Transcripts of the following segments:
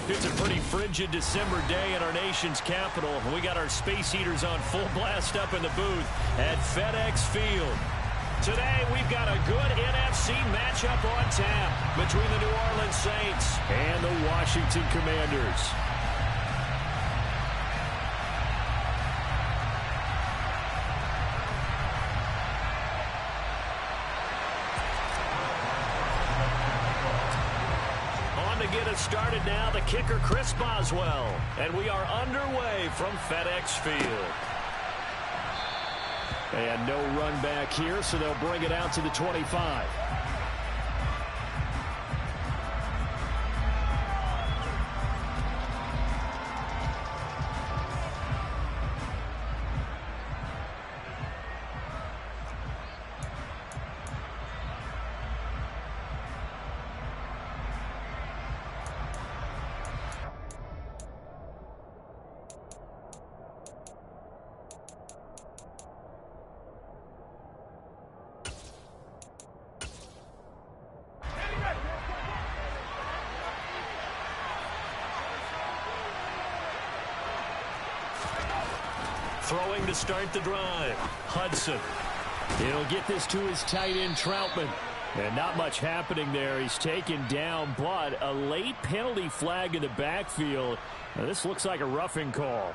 It's a pretty frigid December day in our nation's capital. We got our space heaters on full blast up in the booth at FedEx Field. Today, we've got a good NFC matchup on tap between the New Orleans Saints and the Washington Commanders. Get us started now, the kicker Chris Boswell, and we are underway from FedEx Field. And no run back here, so they'll bring it out to the 25. Throwing to start the drive, Hudson. He'll get this to his tight end, Troutman. And not much happening there. He's taken down, but a late penalty flag in the backfield. Now, this looks like a roughing call.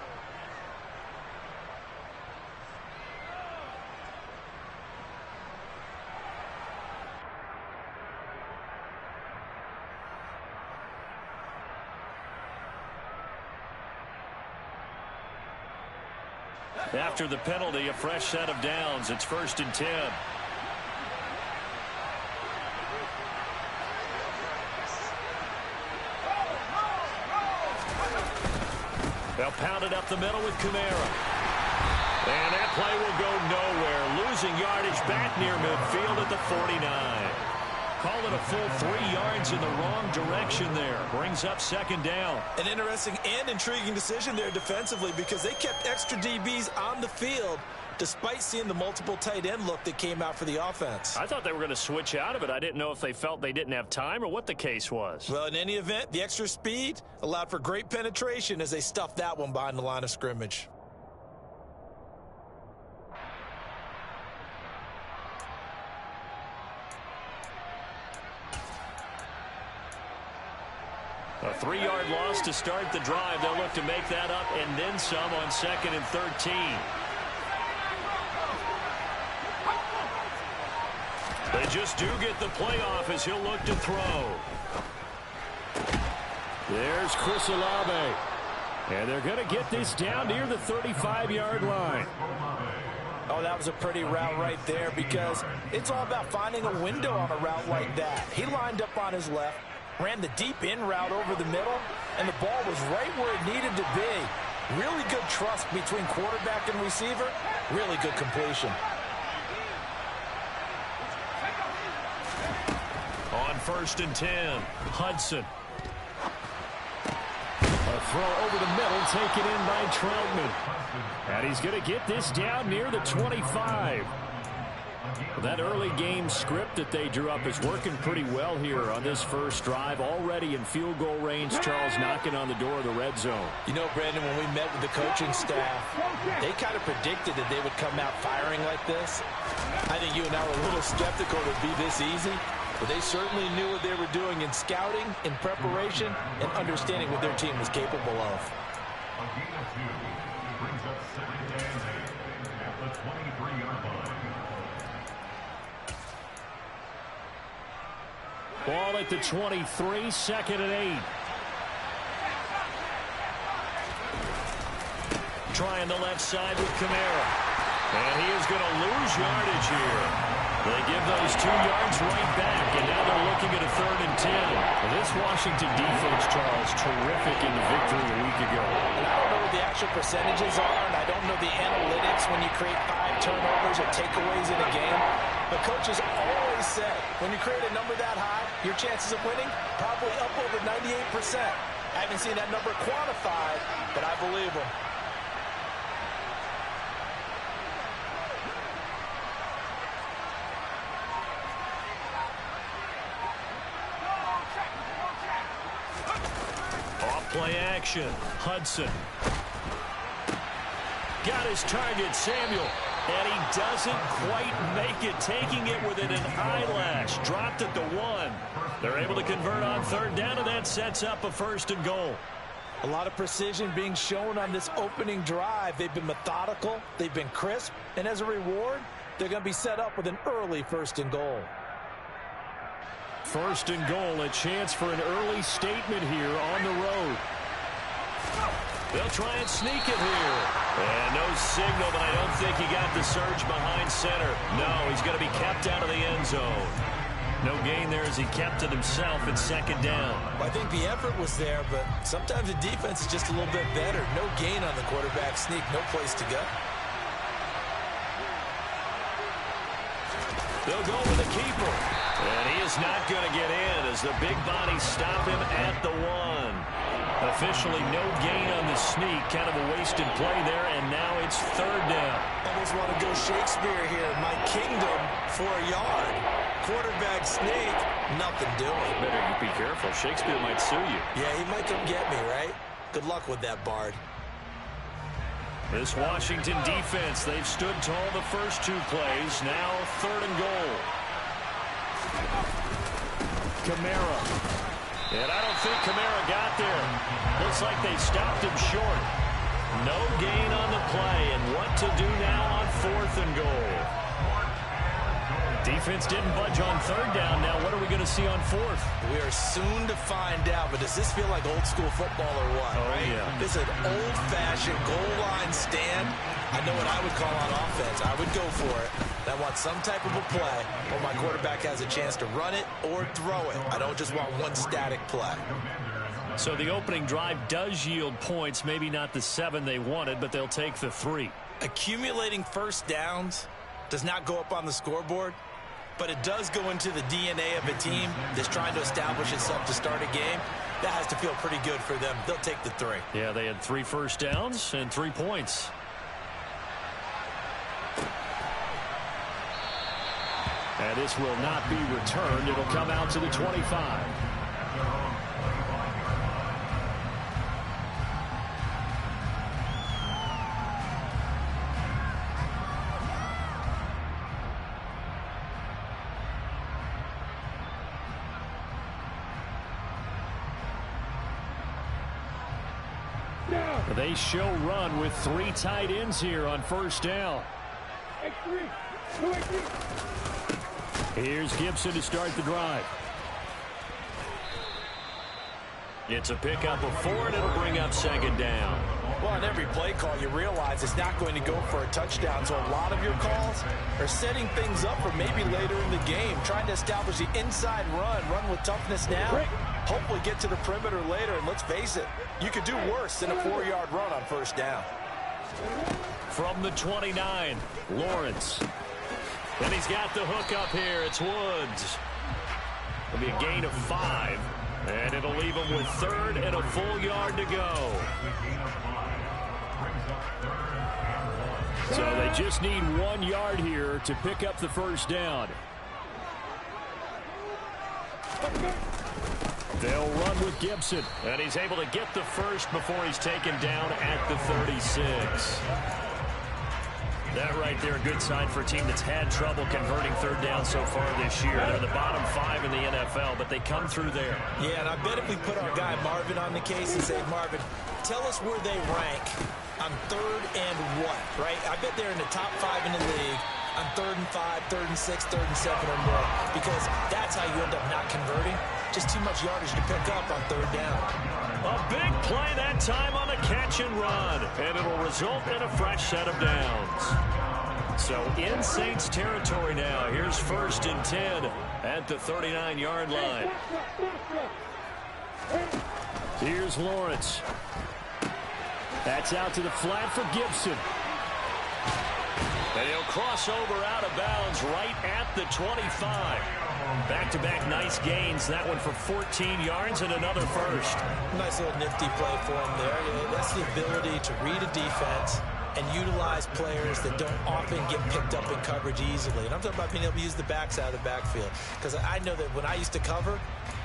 After the penalty, a fresh set of downs. It's 1st and 10. They'll pound it up the middle with Kamara. And that play will go nowhere. Losing yardage back near midfield at the 49. Call it a full 3 yards in the wrong direction there. Brings up 2nd down. An interesting and intriguing decision there defensively because they kept extra DBs on the field despite seeing the multiple tight end look that came out for the offense. I thought they were going to switch out of it. I didn't know if they felt they didn't have time or what the case was. Well, in any event, the extra speed allowed for great penetration as they stuffed that one behind the line of scrimmage. A 3-yard loss to start the drive. They'll look to make that up and then some on 2nd and 13. They just do get the playoff as he'll look to throw. There's Chris Olave. And they're going to get this down near the 35-yard line. Oh, that was a pretty route right there because it's all about finding a window on a route like that. He lined up on his left, ran the deep in route over the middle, and the ball was right where it needed to be. Really good trust between quarterback and receiver. Really good completion. On 1st and 10, Hudson. A throw over the middle, taken in by Troutman. And he's going to get this down near the 25. That early game script that they drew up is working pretty well here on this first drive. Already in field goal range, Charles knocking on the door of the red zone. You know, Brandon, when we met with the coaching staff, they kind of predicted that they would come out firing like this. I think you and I were a little skeptical it would be this easy, but they certainly knew what they were doing in scouting, in preparation, and understanding what their team was capable of. Ball at the 23, 2nd and 8. Trying the left side with Kamara. And he is going to lose yardage here. They give those 2 yards right back, and now they're looking at a 3rd and 10. This Washington defense, Charles, terrific in the victory a week ago. And I don't know what the actual percentages are, and I don't know the analytics when you create 5 turnovers or takeaways in a game. But coaches always said, when you create a number that high, your chances of winning probably up over 98%. I haven't seen that number quantified, but I believe them. Play action. Hudson. Got his target, Samuel. And he doesn't quite make it, taking it within an eyelash. Dropped at the 1. They're able to convert on third down, and that sets up a 1st and goal. A lot of precision being shown on this opening drive. They've been methodical. They've been crisp. And as a reward, they're going to be set up with an early 1st and goal. 1st and goal, a chance for an early statement here on the road. They'll try and sneak it here. And no signal, but I don't think he got the surge behind center. No, he's going to be kept out of the end zone. No gain there as he kept it himself at 2nd down. I think the effort was there, but sometimes the defense is just a little bit better. No gain on the quarterback sneak, no place to go. They'll go with a keeper. And he is not going to get in as the big bodies stop him at the 1. Officially no gain on the sneak. Kind of a wasted play there, and now it's 3rd down. Almost want to go Shakespeare here. My kingdom for a yard. Quarterback sneak, nothing doing. Better you be careful. Shakespeare might sue you. Yeah, he might come get me, right? Good luck with that, Bard. This Washington defense, they've stood tall the first 2 plays. Now 3rd and goal. Kamara. And I don't think Kamara got there. Looks like they stopped him short. No gain on the play. And what to do now on 4th and goal? Defense didn't budge on 3rd down. Now what are we going to see on 4th? We are soon to find out, but does this feel like old school football or what? Oh, right? Yeah. This is an old-fashioned goal line stand. I know what I would call on offense. I would go for it. I want some type of a play where my quarterback has a chance to run it or throw it. I don't just want one static play. So the opening drive does yield points, maybe not the 7 they wanted, but they'll take the 3. Accumulating first downs does not go up on the scoreboard, but it does go into the DNA of a team that's trying to establish itself to start a game. That has to feel pretty good for them. They'll take the 3. Yeah, they had 3 first downs and 3 points. And this will not be returned. It'll come out to the 25. They show run with 3 tight ends here on 1st down. Here's Gibson to start the drive. It's a pickup of 4, and it'll bring up 2nd down. Well, on every play call, you realize it's not going to go for a touchdown. So a lot of your calls are setting things up for maybe later in the game, trying to establish the inside run with toughness now. Hopefully get to the perimeter later, and let's face it, you could do worse than a 4-yard run on 1st down. From the 29, Lawrence. And he's got the hook up here. It's Woods. It'll be a gain of 5. And it'll leave him with 3rd and a full yard to go. So they just need 1 yard here to pick up the 1st down. They'll run with Gibson. And he's able to get the 1st before he's taken down at the 36. That right there, a good sign for a team that's had trouble converting 3rd down so far this year. They're the bottom 5 in the NFL, but they come through there. Yeah, and I bet if we put our guy Marvin on the case and say, Marvin, tell us where they rank on 3rd and what, right? I bet they're in the top 5 in the league on 3rd and 5, 3rd and 6, 3rd and 7 or more, because that's how you end up not converting. Just too much yardage to pick up on 3rd down. A big play that time on the catch and run, and it'll result in a fresh set of downs. So in Saints territory now. Here's 1st and 10 at the 39-yard line. Here's Lawrence. That's out to the flat for Gibson. And he'll cross over out of bounds right at the 25. Back-to-back nice gains. That one for 14 yards and another 1st. Nice little nifty play for him there. That's the ability to read a defense and utilize players that don't often get picked up in coverage easily. And I'm talking about being able to use the backs out of the backfield. Because I know that when I used to cover,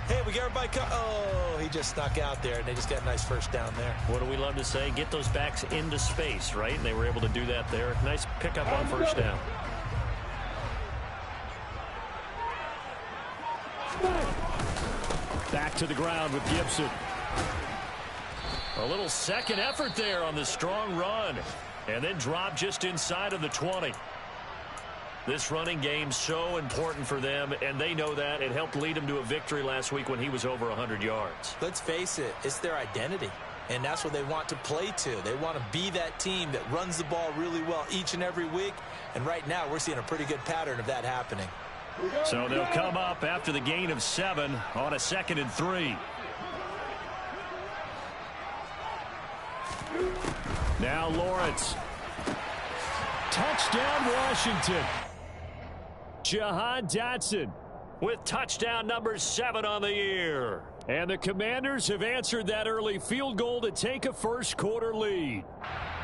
Hey, we got everybody. Oh, he just snuck out there, and they just got a nice first down there. What do we love to say? Get those backs into space, right? And they were able to do that there. Nice pickup on first down. Back to the ground with Gibson. A little second effort there on the strong run. And then drop just inside of the 20. This running game so important for them, and they know that. It helped lead them to a victory last week when he was over 100 yards. Let's face it, it's their identity, and that's what they want to play to. They want to be that team that runs the ball really well each and every week, and right now we're seeing a pretty good pattern of that happening. So they'll come up after the gain of 7 on a 2nd and 3. Now Lawrence. Touchdown Washington. Jahan Dotson with touchdown number 7 on the year. And the Commanders have answered that early field goal to take a first quarter lead.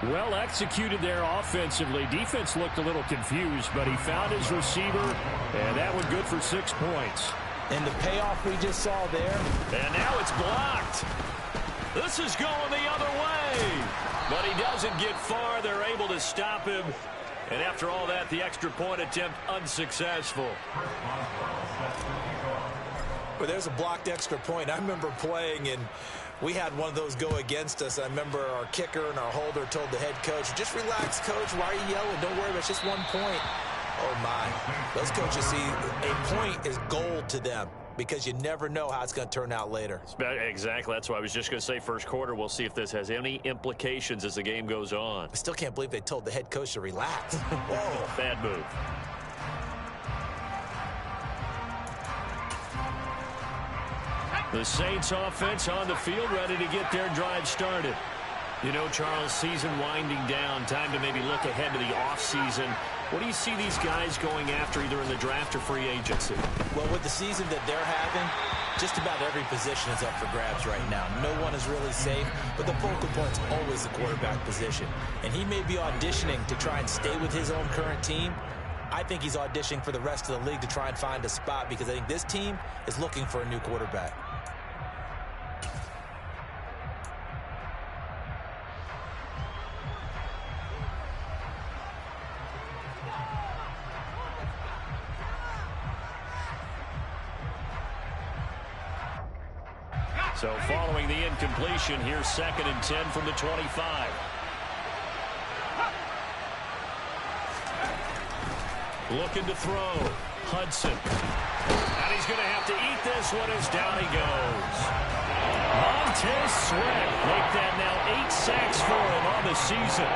Well executed there offensively. Defense looked a little confused, but he found his receiver, and that one good for 6 points. And the payoff we just saw there. And now it's blocked. This is going the other way. But he doesn't get far. They're able to stop him. And after all that, the extra point attempt unsuccessful. Well, there's a blocked extra point. I remember playing, and we had one of those go against us. I remember our kicker and our holder told the head coach, just relax, coach. Why are you yelling? Don't worry about it. It's just 1 point. Oh, my. Those coaches see a point is gold to them because you never know how it's going to turn out later. Exactly. That's why I was just going to say first quarter. We'll see if this has any implications as the game goes on. I still can't believe they told the head coach to relax. Whoa. Bad move. The Saints offense on the field, ready to get their drive started. You know, Charles, season winding down, time to maybe look ahead to the offseason. What do you see these guys going after either in the draft or free agency? Well, with the season that they're having, just about every position is up for grabs right now. No one is really safe, but the focal point's always the quarterback position. And he may be auditioning to try and stay with his own current team. I think he's auditioning for the rest of the league to try and find a spot because I think this team is looking for a new quarterback. So following the incompletion, here's 2nd and 10 from the 25. Looking to throw. Hudson. And he's going to have to eat this one as down he goes. Montez Sweat. Make that now 8 sacks for him on the season.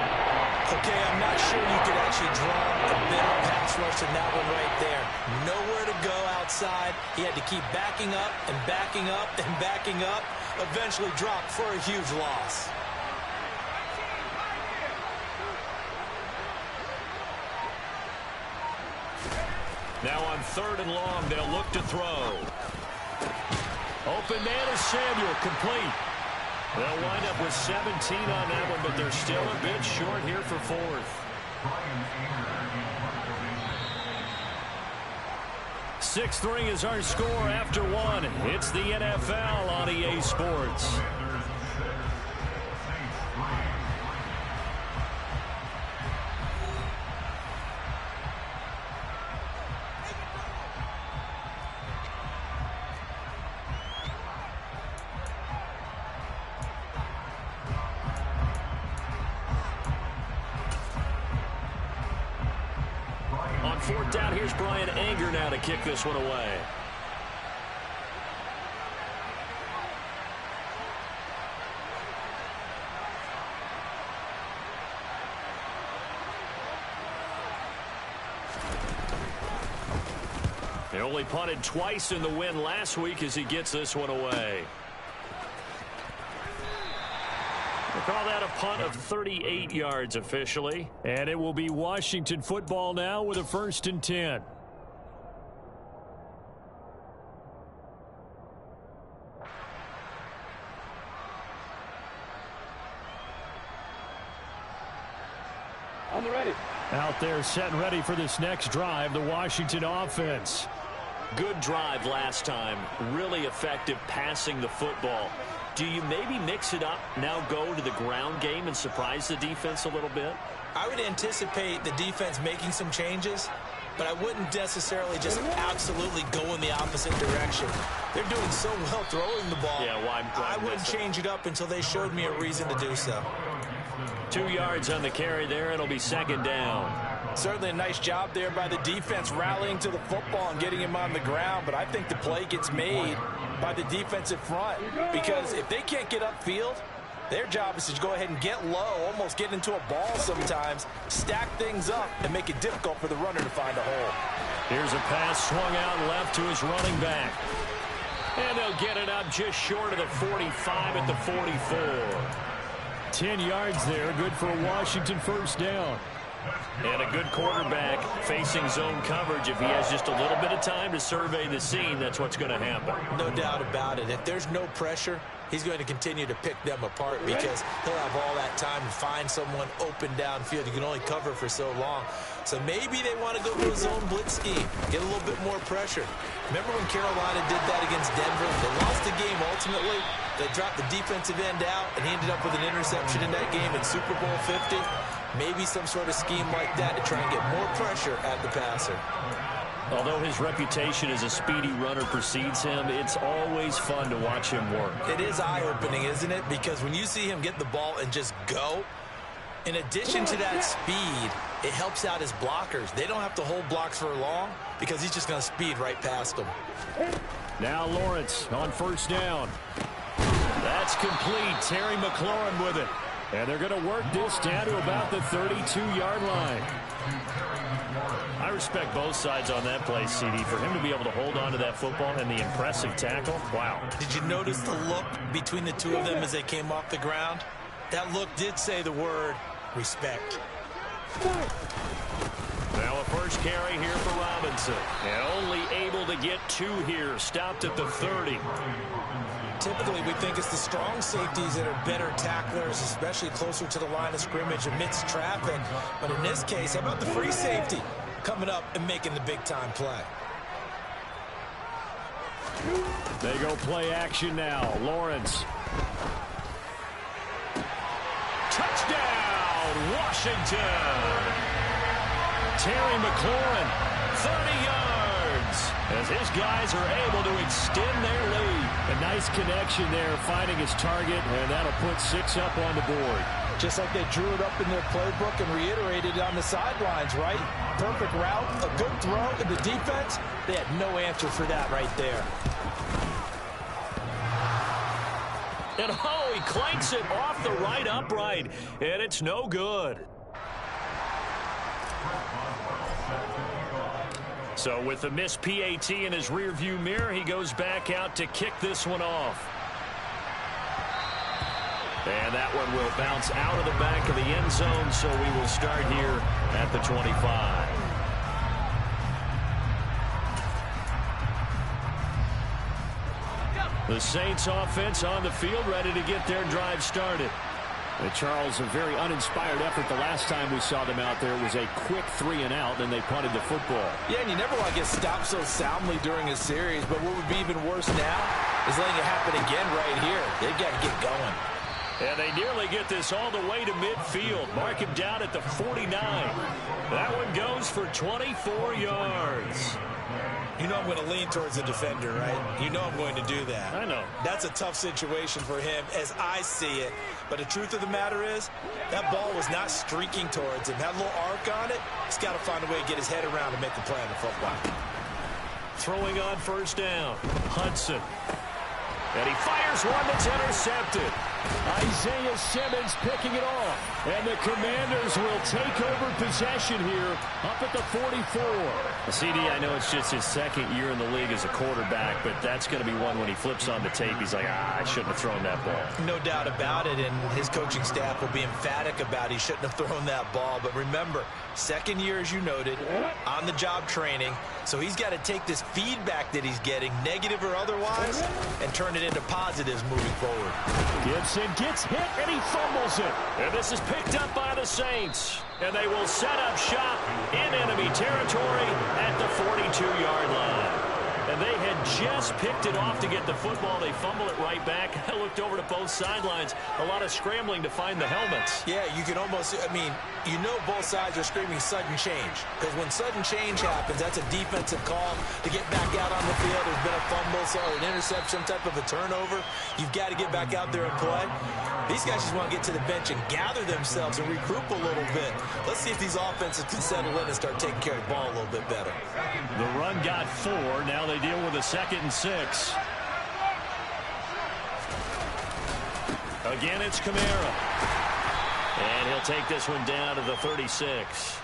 Okay, I'm not sure you could actually draw a better pass rush than that one right there. Nowhere to go outside. He had to keep backing up and backing up and backing up. Eventually dropped for a huge loss. Now on 3rd and long, they'll look to throw. Open man is Samuel, complete. They'll wind up with 17 on that one, but they're still a bit short here for 4th. 6-3 is our score after 1. It's the NFL on EA Sports. On 4th down, here's Brian Anger now to kick this one away. He only punted twice in the win last week as he gets this one away. We'll call that a punt of 38 yards officially. And it will be Washington football now with a 1st and 10. On the ready. Out there set and ready for this next drive, the Washington offense. Good drive last time. Really effective passing the football. Do you maybe mix it up, now go to the ground game and surprise the defense a little bit? I would anticipate the defense making some changes, but I wouldn't necessarily just absolutely go in the opposite direction. They're doing so well throwing the ball. Yeah, why I wouldn't change it up until they showed me a reason to do so. 2 yards on the carry there. It'll be second down. Certainly a nice job there by the defense rallying to the football and getting him on the ground, but I think the play gets made by the defensive front because if they can't get upfield, their job is to go ahead and get low, almost get into a ball sometimes, stack things up, and make it difficult for the runner to find a hole. Here's a pass swung out left to his running back. And they'll get it up just short of the 45 at the 44. 10 yards there, good for a Washington first down. And a good quarterback facing zone coverage. If he has just a little bit of time to survey the scene, that's what's going to happen. No doubt about it. If there's no pressure, he's going to continue to pick them apart because he'll have all that time to find someone open downfield. You can only cover for so long. So maybe they want to go to a zone blitz scheme, get a little bit more pressure. Remember when Carolina did that against Denver? They lost the game ultimately. They dropped the defensive end out, and he ended up with an interception in that game in Super Bowl 50. Maybe some sort of scheme like that to try and get more pressure at the passer. Although his reputation as a speedy runner precedes him, it's always fun to watch him work. It is eye-opening, isn't it? Because when you see him get the ball and just go, in addition to that speed, it helps out his blockers. They don't have to hold blocks for long because he's just going to speed right past them. Now Lawrence on first down. That's complete. Terry McLaurin with it. And they're going to work this down to about the 32-yard line. I respect both sides on that play, CD. For him to be able to hold on to that football and the impressive tackle, wow. Did you notice the look between the two of them as they came off the ground? That look did say the word respect. Now a first carry here for Robinson. And only able to get 2 here. Stopped at the 30. Typically, we think it's the strong safeties that are better tacklers, especially closer to the line of scrimmage amidst traffic. But in this case, how about the free safety coming up and making the big-time play? They go play action now. Lawrence. Touchdown, Washington. Terry McLaurin, 30 yards. As his guys are able to extend their lead. A nice connection there, finding his target, and that'll put 6 up on the board. Just like they drew it up in their playbook and reiterated it on the sidelines, right? Perfect route, a good throw, and the defense, they had no answer for that right there. And oh, he clanks it off the right upright, and it's no good. So with the missed PAT in his rearview mirror, he goes back out to kick this one off. And that one will bounce out of the back of the end zone, so we will start here at the 25. The Saints offense on the field, ready to get their drive started. Charles, a very uninspired effort the last time we saw them out there. It was a quick 3-and-out, and they punted the football. Yeah, and you never want to get stopped so soundly during a series, but what would be even worse now is letting it happen again right here. They've got to get going. And they nearly get this all the way to midfield. Mark him down at the 49. That one goes for 24 yards. You know I'm going to lean towards the defender, right? You know I'm going to do that. I know. That's a tough situation for him as I see it. But the truth of the matter is, that ball was not streaking towards him. Had a little arc on it. He's got to find a way to get his head around and make the play on the football. Throwing on first down. Hudson. And he fires one that's intercepted. Isaiah Simmons picking it off. And the Commanders will take over possession here up at the 44. CD, I know it's just his second year in the league as a quarterback, but that's going to be one when he flips on the tape. He's like, I shouldn't have thrown that ball. No doubt about it, and his coaching staff will be emphatic about he shouldn't have thrown that ball. But remember, second year, as you noted, on-the-job training. So he's got to take this feedback that he's getting, negative or otherwise, and turn it into positives moving forward. Gibson gets hit, and he fumbles it. And this is picked up by the Saints. And they will set up shop in enemy territory at the 42-yard line. just picked it off to get the football. They fumble it right back. I looked over to both sidelines. A lot of scrambling to find the helmets. Yeah, you can almost, I mean, you know both sides are screaming sudden change. Because when sudden change happens, that's a defensive call to get back out on the field. There's been a fumble, so an interception, some type of a turnover. You've got to get back out there and play. These guys just want to get to the bench and gather themselves and regroup a little bit. Let's see if these offenses can settle in and start taking care of the ball a little bit better. The run got 4. Now they deal with a 2nd and 6. Again, it's Kamara. And he'll take this one down to the 36.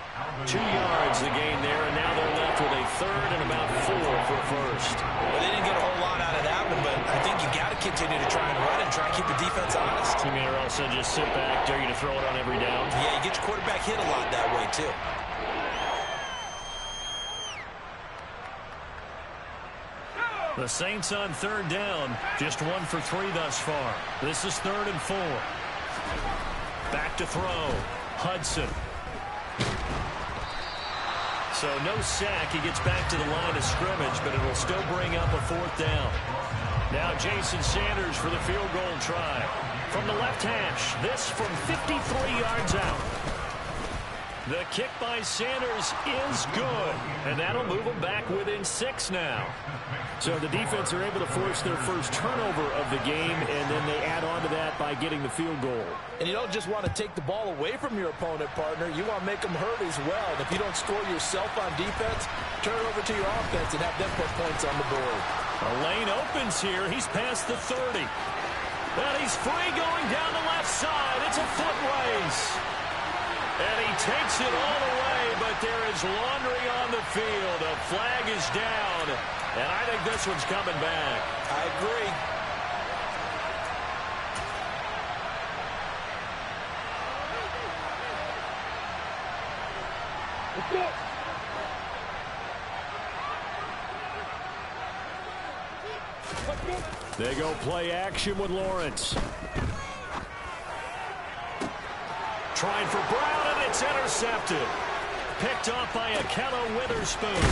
2 yards the gain there, and now they're left with a 3rd and about 4 for a first. Well, they didn't get a whole lot out of that one, but I think you got to continue to try and run and try and keep the defense honest. Kamara also just sit back, dare you to throw it on every down. Yeah, you get your quarterback hit a lot that way, too. The Saints on 3rd down, just 1 for 3 thus far. This is 3rd and 4. Back to throw, Hudson. So no sack. He gets back to the line of scrimmage, but it will still bring up a 4th down. Now Jason Sanders for the field goal try. From the left hash, this from 53 yards out. The kick by Sanders is good, and that'll move them back within 6 now. So the defense are able to force their first turnover of the game, and then they add on to that by getting the field goal. And you don't just want to take the ball away from your opponent, partner. You want to make them hurt as well. And if you don't score yourself on defense, turn it over to your offense and have them put points on the board. A lane opens here. He's past the 30. And he's free going down the left side. It's a foot race. And he takes it all the way, but there is laundry on the field. A flag is down, and I think this one's coming back. I agree. They go play action with Lawrence. Trying for Brown, and it's intercepted. Picked off by Akello Witherspoon.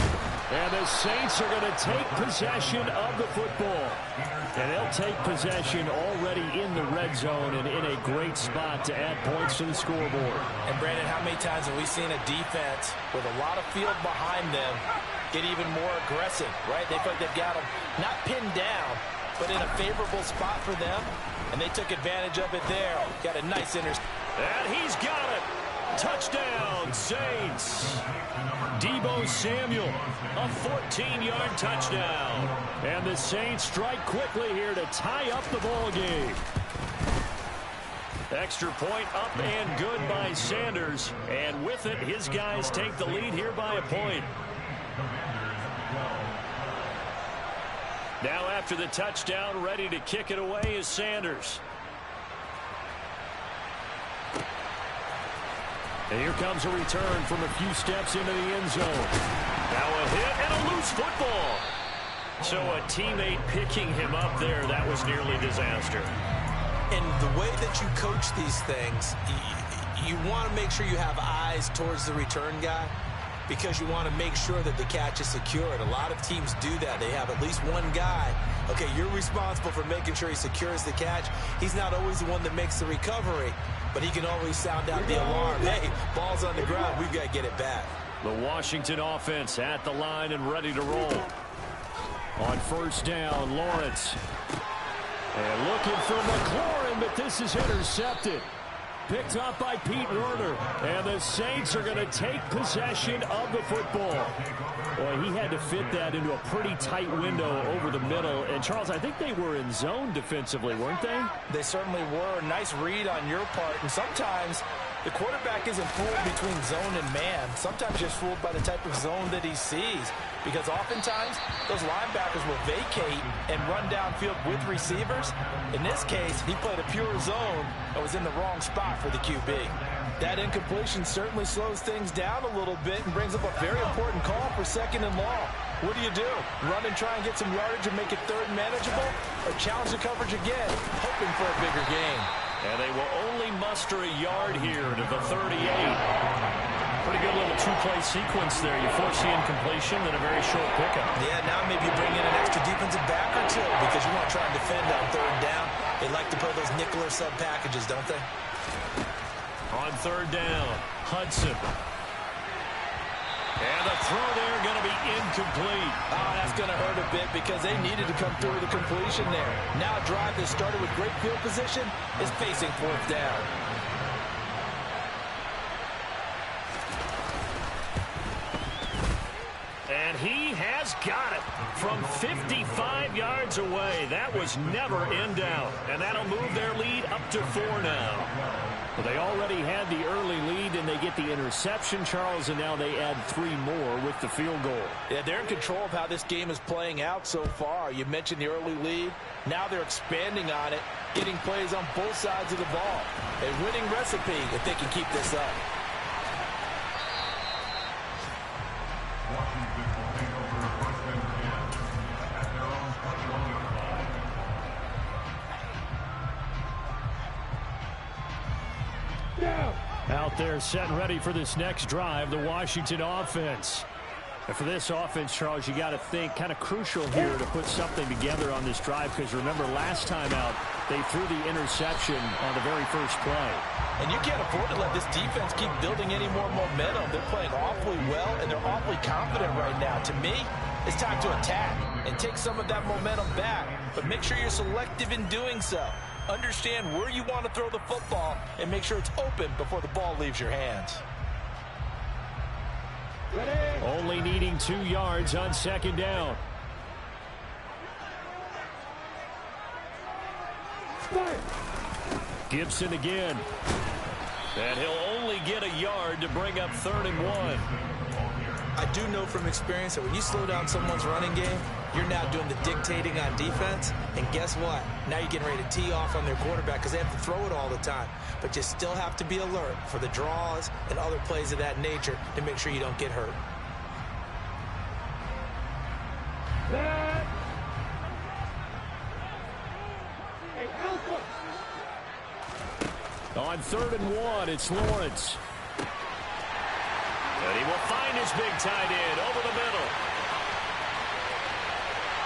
And the Saints are going to take possession of the football. And they'll take possession already in the red zone and in a great spot to add points to the scoreboard. And, Brandon, how many times have we seen a defense with a lot of field behind them get even more aggressive, right? They feel like they've got them not pinned down, but in a favorable spot for them. And they took advantage of it there. Got a nice interception. And he's got it. Touchdown, Saints. Deebo Samuel, a 14-yard touchdown. And the Saints strike quickly here to tie up the ball game. Extra point up and good by Sanders. And with it, his guys take the lead here by a point. Now after the touchdown, ready to kick it away is Sanders. And here comes a return from a few steps into the end zone. Now a hit and a loose football. So a teammate picking him up there, that was nearly disaster. And the way that you coach these things, you want to make sure you have eyes towards the return guy, because you want to make sure that the catch is secured. A lot of teams do that. They have at least one guy. Okay, you're responsible for making sure he secures the catch. He's not always the one that makes the recovery, but he can always sound out the alarm. Hey, ball's on the ground. We've got to get it back. The Washington offense at the line and ready to roll. On first down, Lawrence. And looking for McLaurin, but this is intercepted. Picked up by Pete Werner. And the Saints are going to take possession of the football. Boy, he had to fit that into a pretty tight window over the middle. And, Charles, I think they were in zone defensively, weren't they? They certainly were. Nice read on your part. And sometimes the quarterback isn't fooled between zone and man. Sometimes just fooled by the type of zone that he sees. Because oftentimes, those linebackers will vacate and run downfield with receivers. In this case, he played a pure zone and was in the wrong spot for the QB. That incompletion certainly slows things down a little bit and brings up a very important call for 2nd and long. What do? Run and try and get some yardage and make it 3rd and manageable? Or challenge the coverage again, hoping for a bigger gain? And they will only muster a yard here to the 38. Pretty good little two-play sequence there. You force the incompletion, then a very short pickup. Yeah, now maybe you bring in an extra defensive back or two because you want to try and defend on third down. They like to play those nickel or sub packages, don't they? On third down, Hudson. And the throw there going to be incomplete. Oh, that's going to hurt a bit because they needed to come through with a completion there. Now a drive that started with great field position is facing fourth down. And he has got it from 55 yards away. That was never in doubt. And that'll move their lead up to 4 now. Well, they already had the early lead, and they get the interception, Charles, and now they add 3 more with the field goal. Yeah, they're in control of how this game is playing out so far. You mentioned the early lead. Now they're expanding on it, getting plays on both sides of the ball. A winning recipe if they can keep this up. Out there set and ready for this next drive, the Washington offense. And for this offense, Charles, you got to think kind of crucial here to put something together on this drive because remember last time out, they threw the interception on the very first play. And you can't afford to let this defense keep building any more momentum. They're playing awfully well, and they're awfully confident right now. To me, it's time to attack and take some of that momentum back, but make sure you're selective in doing so. Understand where you want to throw the football and make sure it's open before the ball leaves your hands. Only needing 2 yards on second down. Gibson again. And he'll only get a yard to bring up 3rd and 1. I do know from experience that when you slow down someone's running game, you're now doing the dictating on defense. And guess what? Now you're getting ready to tee off on their quarterback because they have to throw it all the time. But you still have to be alert for the draws and other plays of that nature to make sure you don't get hurt. On 3rd and 1, it's Lawrence. And he will find his big tight end over the middle.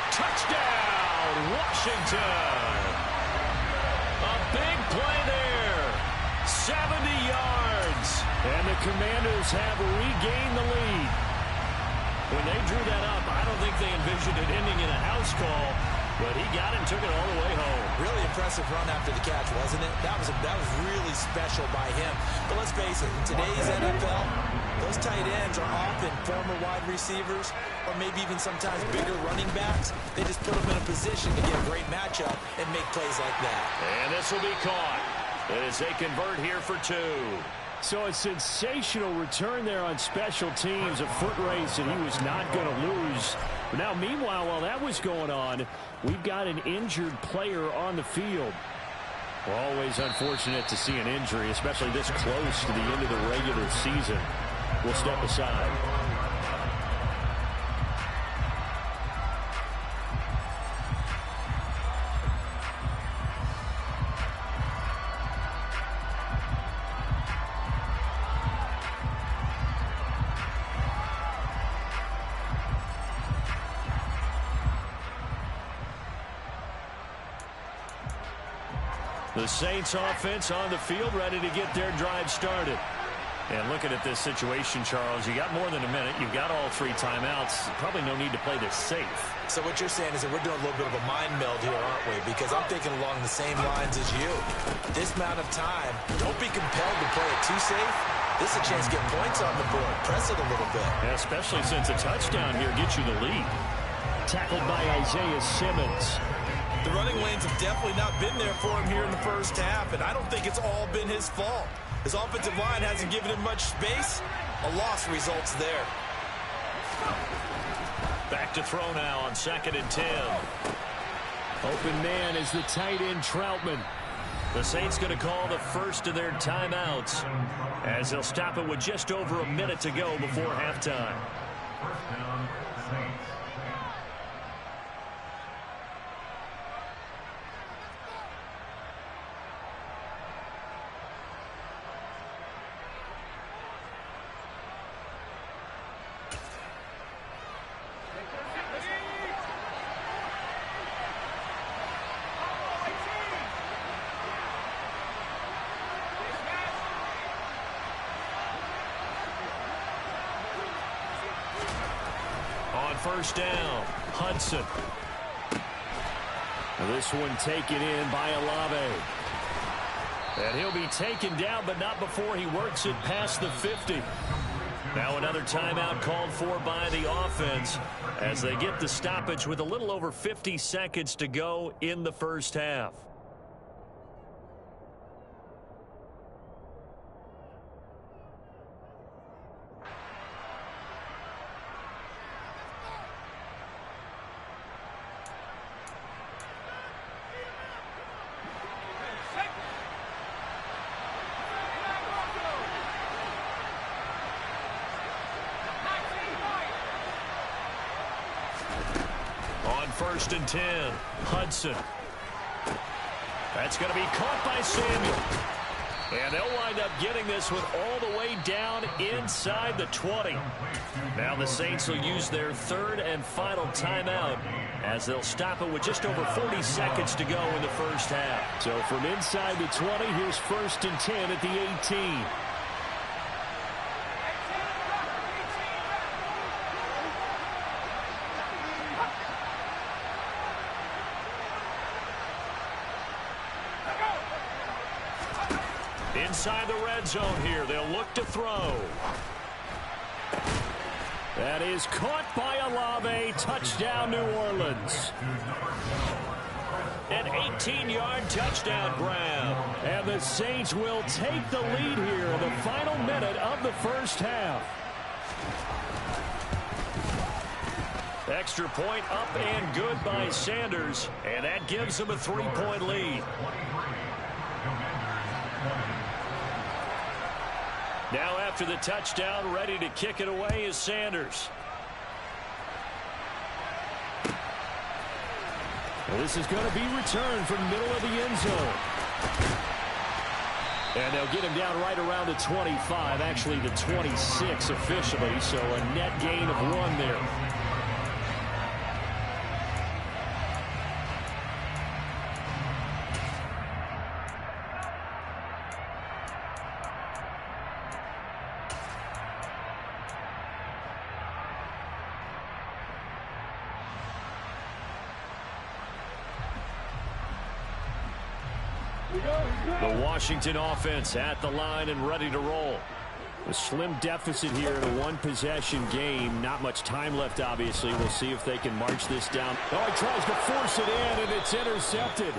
Touchdown, Washington. A big play there. 70 yards. And the Commanders have regained the lead. When they drew that up, I don't think they envisioned it ending in a house call. But he got it and took it all the way home. Really impressive run after the catch, wasn't it? That was really special by him. But let's face it, in today's NFL, those tight ends are often former wide receivers or maybe even sometimes bigger running backs. They just put them in a position to get a great matchup and make plays like that. And this will be caught as they convert here for 2. So a sensational return there on special teams, a foot race that he was not going to lose. But now, meanwhile, while that was going on, we've got an injured player on the field. Well, always unfortunate to see an injury, especially this close to the end of the regular season. We'll step aside. The Saints offense on the field ready to get their drive started. And looking at this situation, Charles, you got more than a minute. You've got all 3 timeouts. Probably no need to play this safe. So what you're saying is that we're doing a little bit of a mind meld here, aren't we? Because I'm thinking along the same lines as you. This amount of time, don't be compelled to play it too safe. This is a chance to get points on the board. Press it a little bit. Yeah, especially since a touchdown here gets you the lead. Tackled by Isaiah Simmons. The running lanes have definitely not been there for him here in the first half, and I don't think it's all been his fault. His offensive line hasn't given him much space. A loss results there. Back to throw now on 2nd and 10. Open man is the tight end Troutman. The Saints going to call the first of their timeouts as they'll stop it with just over a minute to go before halftime. First down, Saints. first down. Hudson. This one taken in by Olave. And he'll be taken down, but not before he works it past the 50. Now another timeout called for by the offense as they get the stoppage with a little over 50 seconds to go in the first half. First and 10. Hudson. That's going to be caught by Samuel. And they'll wind up getting this one all the way down inside the 20. Now the Saints will use their third and final timeout as they'll stop it with just over 40 seconds to go in the first half. So from inside the 20, here's first and 10 at the 18. Inside the red zone here. They'll look to throw. That is caught by Olave. Touchdown, New Orleans. An 18-yard touchdown grab. And the Saints will take the lead here in the final minute of the first half. Extra point up and good by Sanders. And that gives them a 3-point lead. Now after the touchdown, ready to kick it away is Sanders. Well, this is going to be returned from the middle of the end zone. And they'll get him down right around the 25, actually the 26 officially, so a net gain of 1 there. The Washington offense at the line and ready to roll. A slim deficit here in a one-possession game. Not much time left, obviously. We'll see if they can march this down. Oh, he tries to force it in, and it's intercepted.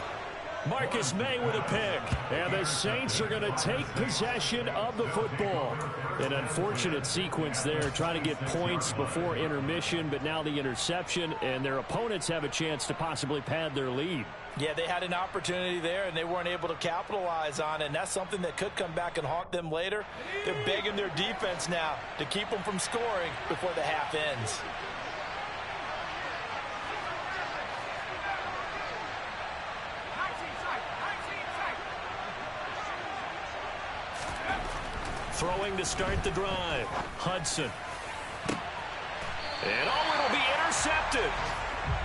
Marcus May with a pick. And the Saints are going to take possession of the football. An unfortunate sequence there, trying to get points before intermission, but now the interception, and their opponents have a chance to possibly pad their lead. Yeah, they had an opportunity there, and they weren't able to capitalize on it, and that's something that could come back and haunt them later. They're begging their defense now to keep them from scoring before the half ends. Throwing to start the drive. Hudson. And it'll be intercepted.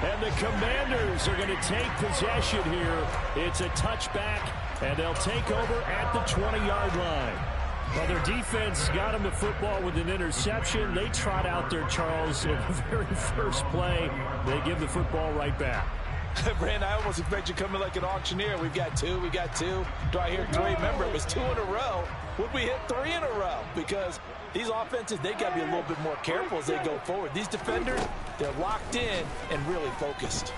And the Commanders are going to take possession here. It's a touchback, and they'll take over at the 20-yard line. Well, their defense got them the football with an interception. They trot out there, Charles, in the very first play. They give the football right back. Brand, I almost expect you to come in like an auctioneer. We got two. Do I hear 3? Remember, it was 2 in a row. Would we hit 3 in a row? Because these offenses, they got to be a little bit more careful as they go forward. These defenders, they're locked in and really focused.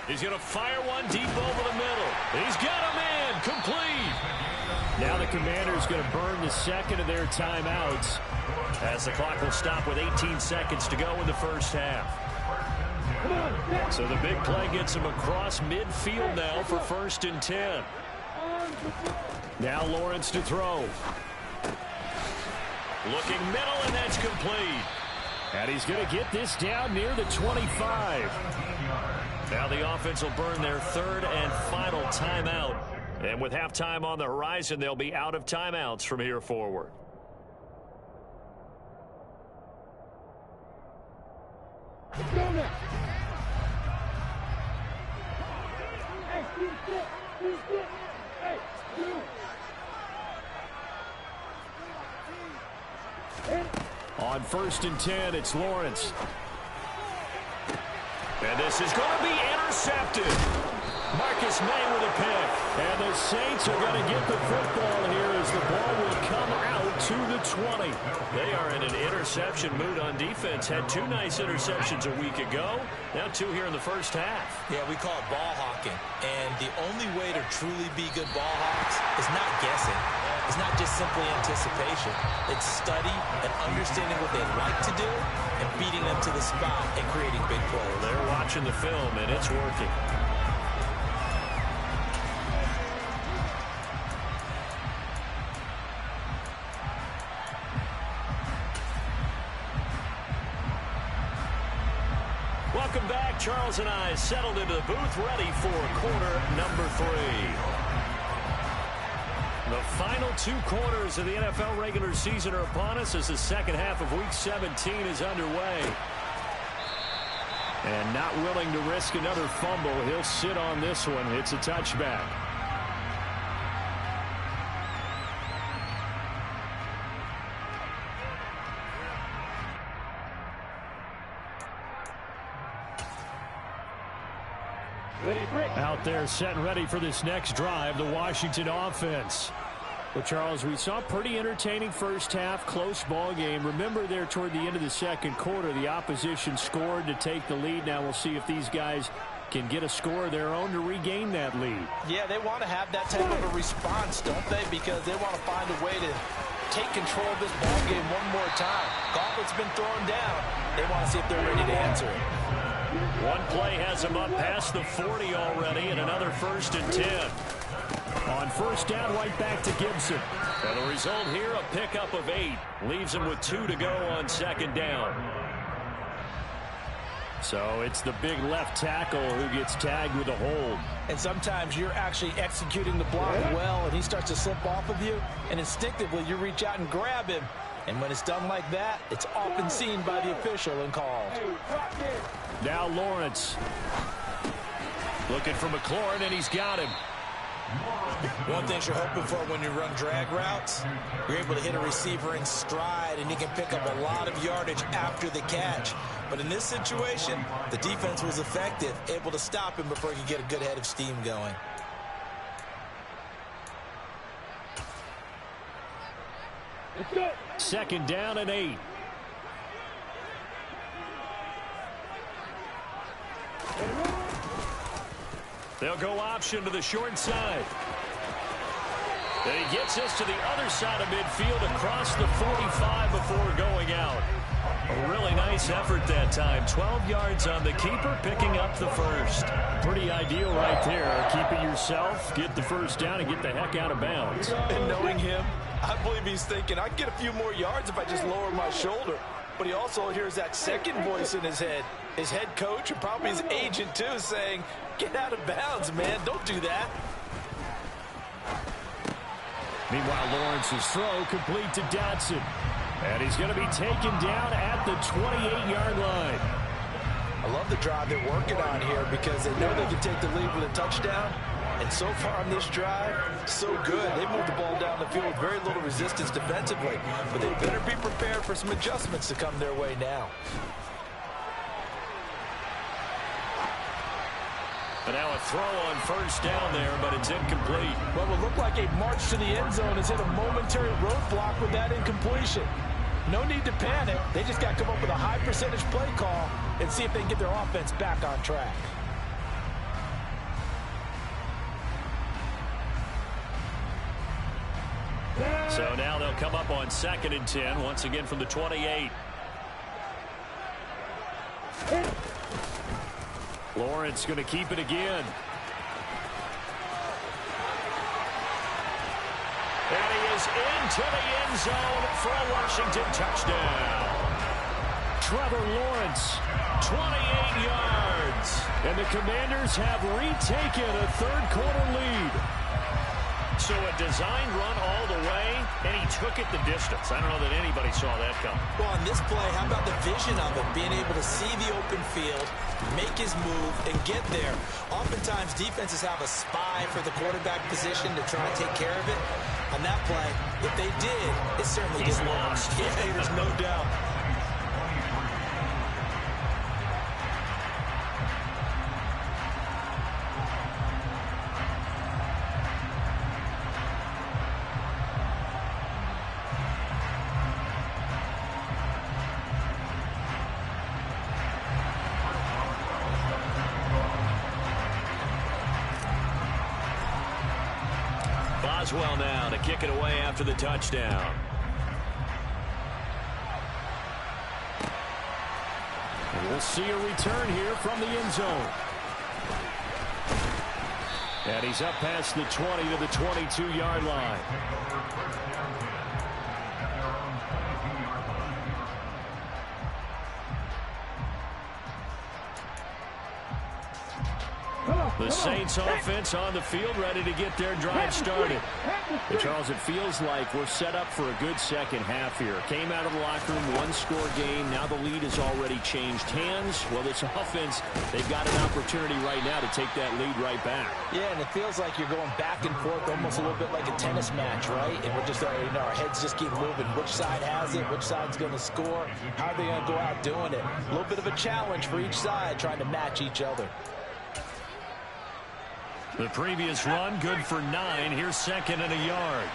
He's going to fire one deep over the middle. He's got him in. Complete. Now the Commanders going to burn the second of their timeouts as the clock will stop with 18 seconds to go in the first half. So the big play gets him across midfield now for first and 10. Now Lawrence to throw. Looking middle, and that's complete. And he's going to get this down near the 25. Now the offense will burn their third and final timeout. And with halftime on the horizon, they'll be out of timeouts from here forward. Go now. On 1st and 10, it's Lawrence. And this is going to be intercepted. Marcus May with a pick. And the Saints are going to get the football here as the ball will come out to the 20. They are in an interception mood on defense. Had 2 nice interceptions a week ago. Now 2 here in the first half. Yeah, we call it ball hawking. And the only way to truly be good ball hawks is not guessing. It's not just simply anticipation. It's study and understanding what they like to do and beating them to the spot and creating big plays. They're watching the film, and it's working. Welcome back. Charles and I settled into the booth, ready for quarter number 3. The final 2 quarters of the NFL regular season are upon us as the second half of Week 17 is underway. And not willing to risk another fumble, he'll sit on this one. It's a touchback. Out there set and ready for this next drive, the Washington offense. Well, Charles, we saw a pretty entertaining first half, close ball game. Remember there toward the end of the second quarter, the opposition scored to take the lead. Now we'll see if these guys can get a score of their own to regain that lead. Yeah, they want to have that type of a response, don't they? Because they want to find a way to take control of this ball game one more time. Gauntlet's been thrown down. They want to see if they're ready to answer it. One play has him up past the 40 already, and another 1st and 10. On 1st down, right back to Gibson. And the result here, a pickup of 8. Leaves him with 2 to go on 2nd down. So it's the big left tackle who gets tagged with a hold. And sometimes you're actually executing the block well, and he starts to slip off of you, and instinctively you reach out and grab him. And when it's done like that, it's often seen by the official and called. Now Lawrence. Looking for McLaurin, and he's got him. One thing you're hoping for when you run drag routes, you're able to hit a receiver in stride, and he can pick up a lot of yardage after the catch. But in this situation, the defense was effective, able to stop him before he could get a good head of steam going. Let's go. 2nd down and 8. They'll go option to the short side. And he gets us to the other side of midfield across the 45 before going out. A really nice effort that time. 12 yards on the keeper, picking up the 1st. Pretty ideal right there. Keep it yourself, get the 1st down, and get the heck out of bounds. And knowing him, I believe he's thinking, I can get a few more yards if I just lower my shoulder. But he also hears that second voice in his head. His head coach, and probably his agent too, saying, get out of bounds, man. Don't do that. Meanwhile, Lawrence's throw complete to Dotson. And he's going to be taken down at the 28-yard line. I love the drive they're working on here because they know they can take the lead with a touchdown. And so far on this drive, so good. They moved the ball down the field with very little resistance defensively. But they better be prepared for some adjustments to come their way now. And now a throw on 1st down there, but it's incomplete. What will look like a march to the end zone has hit a momentary roadblock with that incompletion. No need to panic. They just got to come up with a high percentage play call and see if they can get their offense back on track. So now they'll come up on 2nd and 10, once again from the 28. Lawrence going to keep it again. And he is into the end zone for a Washington touchdown. Trevor Lawrence, 28 yards. And the Commanders have retaken a 3rd quarter lead. So a design run all the way, and he took it the distance. I don't know that anybody saw that coming. Well, on this play, how about the vision of it? Being able to see the open field, make his move, and get there. Oftentimes, defenses have a spy for the quarterback position to try and take care of it. On that play, if they did, it certainly He's didn't work. lost. Yeah, there's no doubt. does well now to kick it away after the touchdown. And we'll see a return here from the end zone. And he's up past the 20 to the 22-yard line. The Saints offense on the field, ready to get their drive started. And Charles, it feels like we're set up for a good second half here. Came out of the locker room, one-score game. Now the lead has already changed hands. Well, this offense, they've got an opportunity right now to take that lead right back. Yeah, and it feels like you're going back and forth almost a little bit like a tennis match, right? And we're just, our heads just keep moving. Which side has it? Which side's going to score? How are they going to go out doing it? A little bit of a challenge for each side, trying to match each other. The previous run, good for 9. Here's second and a yard.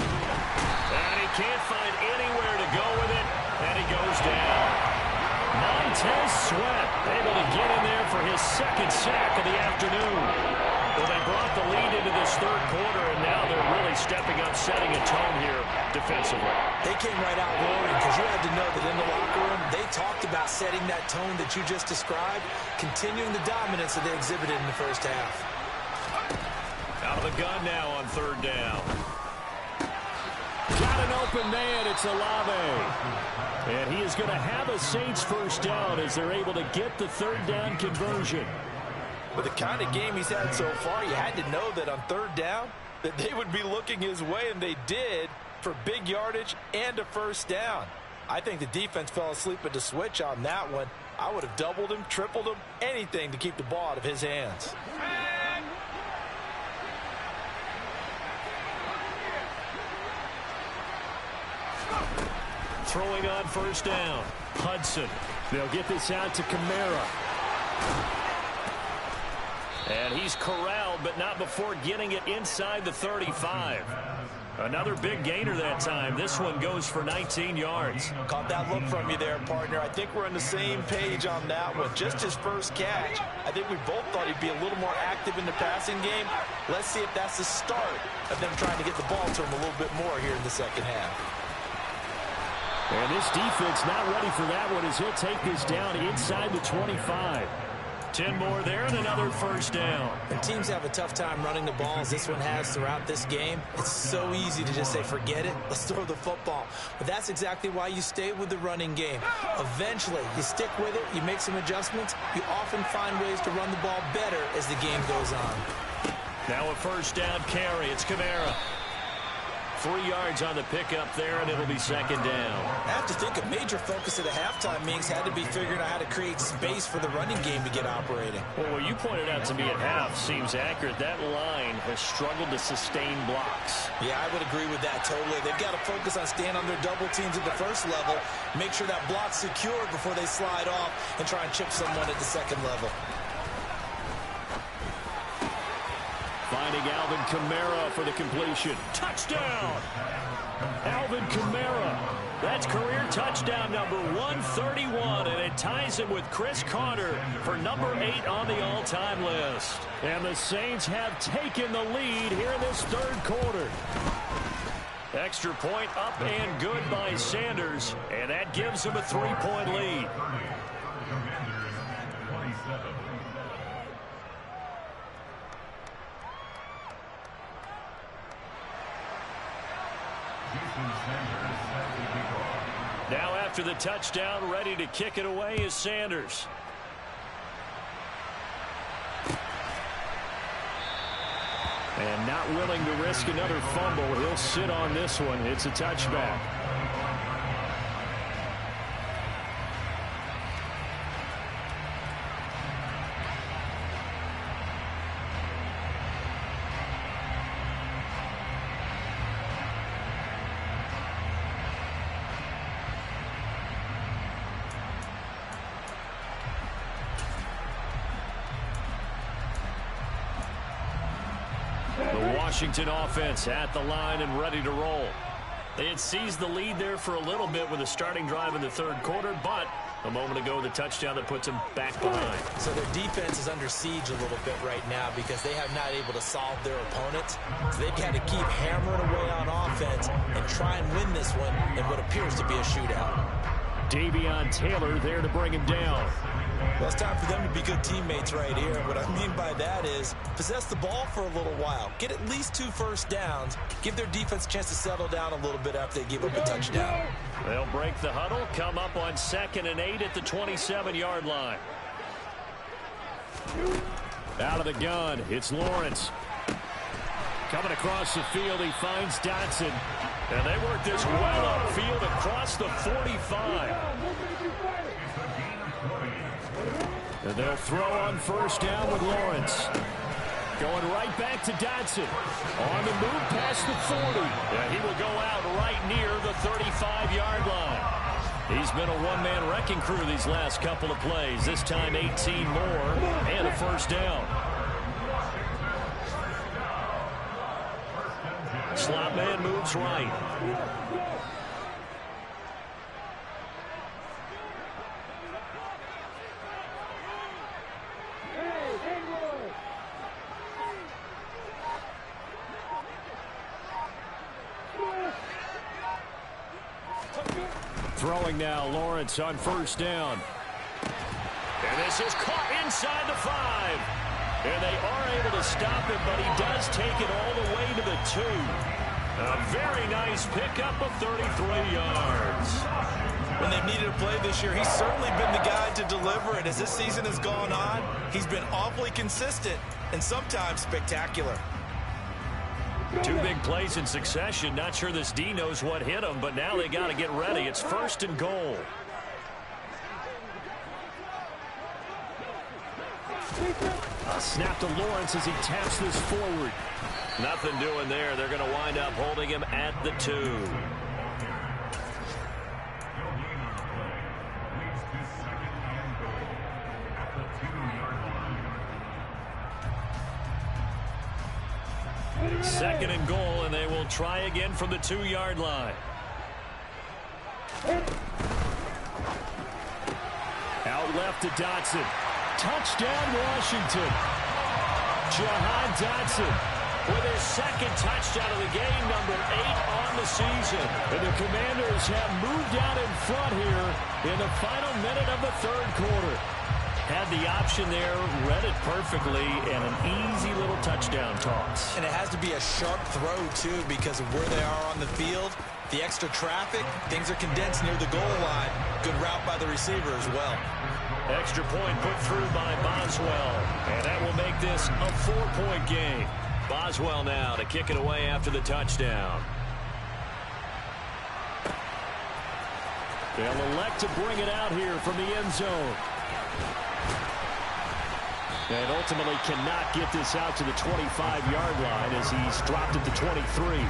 And he can't find anywhere to go with it. And he goes down. Montez Sweat able to get in there for his second sack of the afternoon. Well, they brought the lead into this third quarter, and now they're really stepping up, setting a tone here defensively. They came right out roaring because you had to know that in the locker room, they talked about setting that tone that you just described, continuing the dominance that they exhibited in the first half. Out of the gun now on third down. Got an open man. It's Olave. And he is going to have a Saints first down as they're able to get the third down conversion. With the kind of game he's had so far, you had to know that on third down that they would be looking his way, and they did, for big yardage and a first down. I think the defense fell asleep at the switch on that one. I would have doubled him, tripled him, anything to keep the ball out of his hands. Throwing on first down. Hudson. They'll get this out to Kamara. And he's corralled, but not before getting it inside the 35. Another big gainer that time. This one goes for 19 yards. Caught that look from you there, partner. I think we're on the same page on that one. Just his first catch. I think we both thought he'd be a little more active in the passing game. Let's see if that's the start of them trying to get the ball to him a little bit more here in the second half. And this defense not ready for that one as he'll take this down inside the 25. 10 more there and another first down. When teams have a tough time running the ball as this one has throughout this game, it's so easy to just say, forget it, let's throw the football. But that's exactly why you stay with the running game. Eventually, you stick with it, you make some adjustments, you often find ways to run the ball better as the game goes on. Now a first down carry. It's Kamara. 3 yards on the pickup there, and it'll be second down. I have to think a major focus of the halftime meetings had to be figuring out how to create space for the running game to get operating. Well, what you pointed out to me at half seems accurate. That line has struggled to sustain blocks. Yeah, I would agree with that totally. They've got to focus on staying on their double teams at the first level, make sure that block's secured before they slide off and try and chip someone at the second level. Finding Alvin Kamara for the completion. Touchdown! Alvin Kamara. That's career touchdown number 131, and it ties him with Chris Carter for number 8 on the all-time list. And the Saints have taken the lead here in this third quarter. Extra point up and good by Sanders, and that gives him a 3-point lead. Now after the touchdown, ready to kick it away is Sanders. And not willing to risk another fumble. He'll sit on this one. It's a touchback. Washington offense at the line and ready to roll. They had seized the lead there for a little bit with a starting drive in the third quarter, but A moment ago, the touchdown that puts them back behind. So their defense is under siege a little bit right now because they have not able to solve their opponents. So they've got to keep hammering away on offense and try and win this one in what appears to be a shootout. Davion Taylor there to bring him down. Well, it's time for them to be good teammates right here. What I mean by that is possess the ball for a little while. Get at least 2 first downs. Give their defense a chance to settle down a little bit after they give up a touchdown. They'll break the huddle, come up on 2nd and 8 at the 27-yard line. Out of the gun, it's Lawrence. Coming across the field, he finds Dotson. And they work this well upfield across the 45. And they'll throw on 1st down with Lawrence. Going right back to Dotson. On the move past the 40. And he will go out right near the 35-yard line. He's been a one-man wrecking crew these last couple of plays. This time 18 more and a 1st down. Slot man moves right. Throwing now, Lawrence on 1st down. And this is caught inside the 5. And they are able to stop him, but he does take it all the way to the 2. A very nice pickup of 33 yards. When they've needed a play this year, he's certainly been the guy to deliver it. As this season has gone on, he's been awfully consistent and sometimes spectacular. 2 big plays in succession. Not sure this D knows what hit him, but now they got to get ready. It's 1st and goal. A snap to Lawrence as he taps this forward. Nothing doing there. They're going to wind up holding him at the 2. Second and goal, and they will try again from the 2-yard line. Out left to Dotson. Touchdown, Washington. Jahan Dotson with his 2nd touchdown of the game, number 8 on the season. And the Commanders have moved out in front here in the final minute of the 3rd quarter. Had the option there, read it perfectly, and an easy little touchdown toss. And it has to be a sharp throw, too, because of where they are on the field. The extra traffic, things are condensed near the goal line. Good route by the receiver as well. Extra point put through by Boswell. And that will make this a 4-point game. Boswell now to kick it away after the touchdown. They'll elect to bring it out here from the end zone. And ultimately cannot get this out to the 25-yard line as he's dropped at the 23.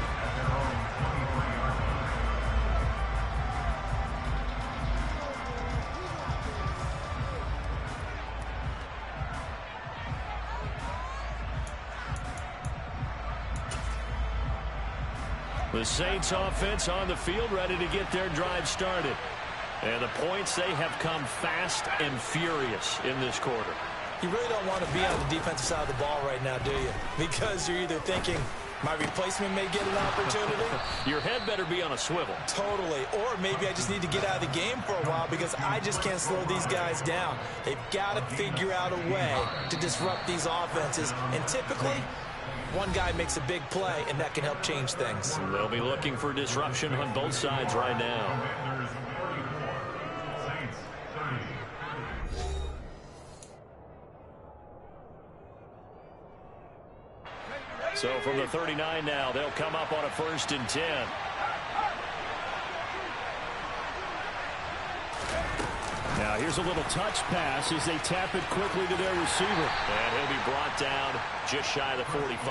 The Saints offense on the field ready to get their drive started. And the points, they have come fast and furious in this quarter. You really don't want to be on the defensive side of the ball right now, do you? Because you're either thinking, my replacement may get an opportunity. Your head better be on a swivel. Totally. Or maybe I just need to get out of the game for a while because I just can't slow these guys down. They've got to figure out a way to disrupt these offenses. And typically, one guy makes a big play, and that can help change things. They'll be looking for disruption on both sides right now. So from the 39 now, they'll come up on a 1st and 10. Now here's a little touch pass as they tap it quickly to their receiver. And he'll be brought down just shy of the 45.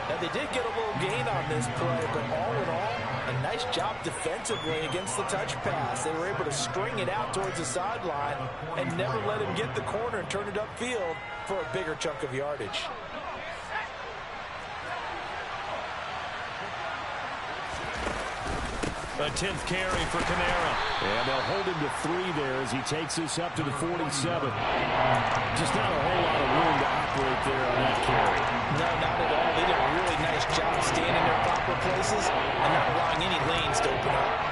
Now they did get a little gain on this play, but all in all, a nice job defensively against the touch pass. They were able to string it out towards the sideline and never let him get the corner and turn it upfield for a bigger chunk of yardage. A 10th carry for Kamara. And they'll hold him to 3 there as he takes this up to the 47. Just not a whole lot of room to operate there on that carry. No, not at all. They did a really nice job staying in their proper places and not allowing any lanes to open up.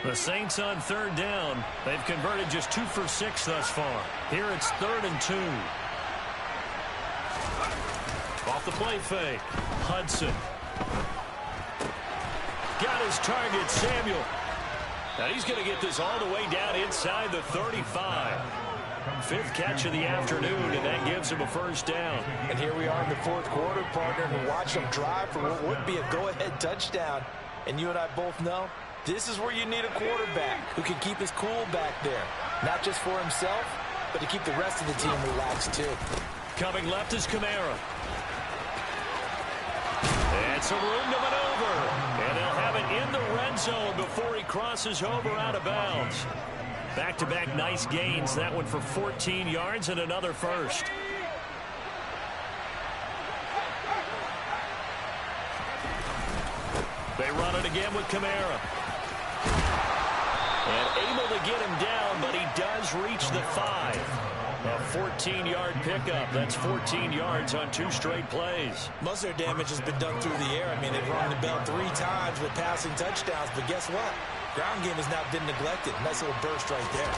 The Saints on 3rd down. They've converted just 2 for 6 thus far. Here it's 3rd and 2. Off the play fake. Hudson. Got his target, Samuel. Now he's going to get this all the way down inside the 35. 5th catch of the afternoon, and that gives him a 1st down. And here we are in the 4th quarter, partner, and watch them drive for what would be a go-ahead touchdown. And you and I both know this is where you need a quarterback who can keep his cool back there. Not just for himself, but to keep the rest of the team relaxed too. Coming left is Kamara. And some room to maneuver. And they'll have it in the red zone before he crosses over out of bounds. Back-to-back nice gains. That one for 14 yards and another 1st. They run it again with Kamara. And able to get him down, but he does reach the 5. A 14-yard pickup. That's 14 yards on 2 straight plays. Most of their damage has been done through the air. I mean, they've rung the bell 3 times with passing touchdowns, but guess what? Ground game has not been neglected. Nice little burst right there.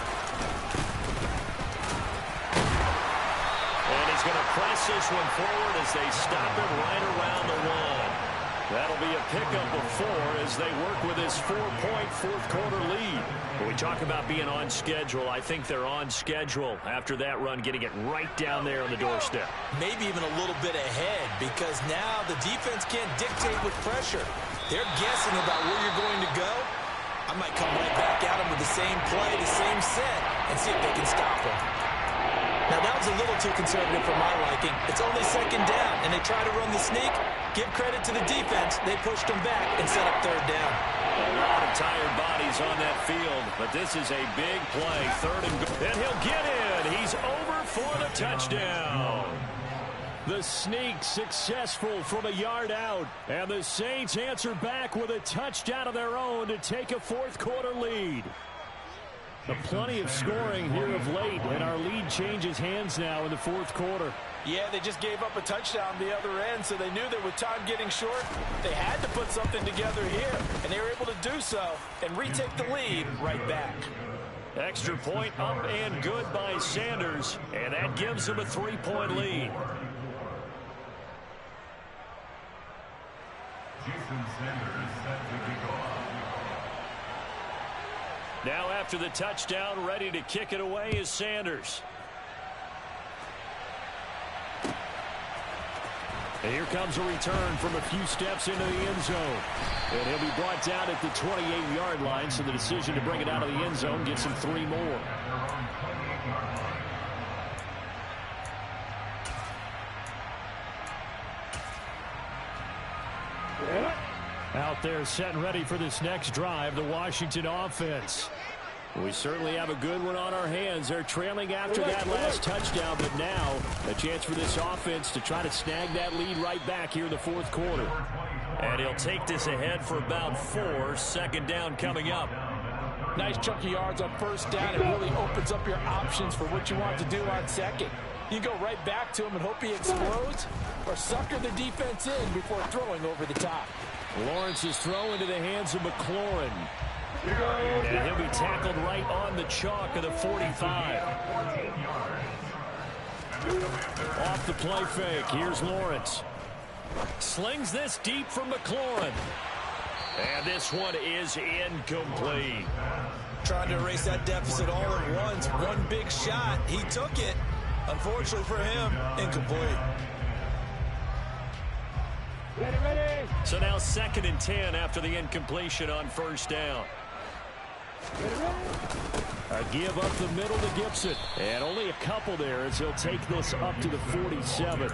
And he's going to press this one forward as they stop it right around the 1. That'll be a pickup of 4 as they work with this 4-point 4th quarter lead. When we talk about being on schedule, I think they're on schedule after that run, getting it right down there on the doorstep. Maybe even a little bit ahead, because now the defense can't dictate with pressure. They're guessing about where you're going to go. I might come right back at them with the same play, the same set, and see if they can stop them. Now, that was a little too conservative for my liking. It's only 2nd down, and they try to run the sneak. Give credit to the defense. They pushed them back and set up 3rd down. A lot of tired bodies on that field, but this is a big play. 3rd and goal. And he'll get in. He's over for the touchdown. The sneak successful from a yard out. And the Saints answer back with a touchdown of their own to take a 4th quarter lead. Plenty of scoring here of late, and our lead changes hands now in the 4th quarter. Yeah, they just gave up a touchdown the other end, so they knew that with time getting short, they had to put something together here, and they were able to do so and retake the lead right back. Extra point up and good by Sanders, and that gives them a 3-point lead. Jason Sanders set to kick off. Now after the touchdown, ready to kick it away is Sanders. And here comes a return from a few steps into the end zone. And he'll be brought down at the 28-yard line, so the decision to bring it out of the end zone gets him 3 more. Out there set and ready for this next drive, the Washington offense. We certainly have a good one on our hands. They're trailing after that last touchdown, but now a chance for this offense to try to snag that lead right back here in the 4th quarter. And he'll take this ahead for about 4. 2nd down coming up. Nice chunky yards on 1st down. It really opens up your options for what you want to do on 2nd. You go right back to him and hope he explodes, or sucker the defense in before throwing over the top. Lawrence is thrown into the hands of McLaurin. And he'll be tackled right on the chalk of the 45. Off the play fake. Here's Lawrence. Slings this deep from McLaurin. And this one is incomplete. Trying to erase that deficit all at once. One big shot. He took it. Unfortunately for him, incomplete. Ready. So now 2nd and 10 after the incompletion on 1st down. A give up the middle to Gibson. And only a couple there as he'll take this up to the 47.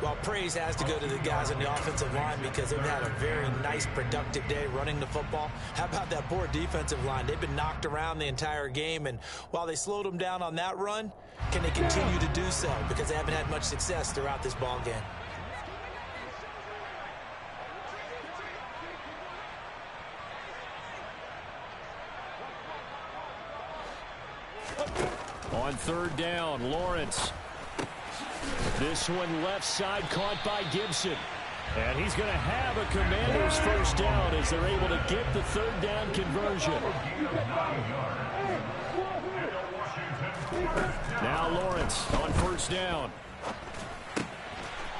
Well, praise has to go to the guys on the offensive line because they've had a very nice, productive day running the football. How about that poor defensive line? They've been knocked around the entire game, and while they slowed them down on that run, can they continue to do so? Because they haven't had much success throughout this ball game. On third down, Lawrence. This one left side caught by Gibson. And he's going to have a Commanders first down as they're able to get the third down conversion. Now Lawrence on first down.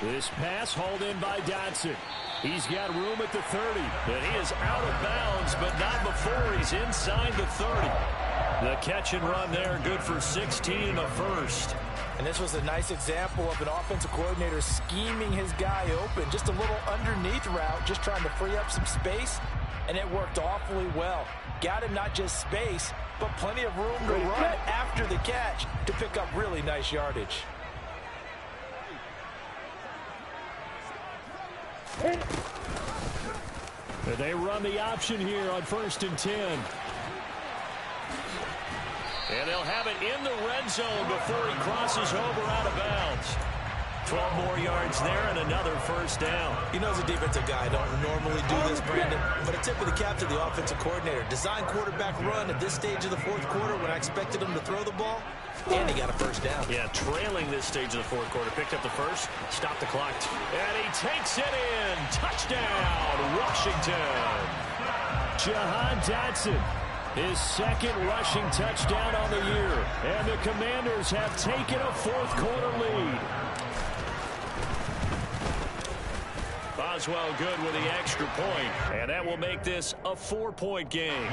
This pass hauled in by Dotson. He's got room at the 30. And he is out of bounds, but not before he's inside the 30. The catch and run there, good for 16 and a first. And this was a nice example of an offensive coordinator scheming his guy open. Just a little underneath route, just trying to free up some space, and it worked awfully well. Got him not just space, but plenty of room to run after the catch to pick up really nice yardage. And they run the option here on 1st and 10. And they'll have it in the red zone before he crosses over out of bounds. 12 more yards there and another first down. You know, as a defensive guy, I don't normally do this, Brandon, but a tip of the cap to the offensive coordinator. Design quarterback run at this stage of the fourth quarter when I expected him to throw the ball, and he got a first down. Yeah, trailing this stage of the fourth quarter. Picked up the first, stopped the clock. And he takes it in. Touchdown, Washington. Jahan Dotson. His second rushing touchdown on the year. And the Commanders have taken a fourth quarter lead. Boswell good with the extra point. And that will make this a 4-point game.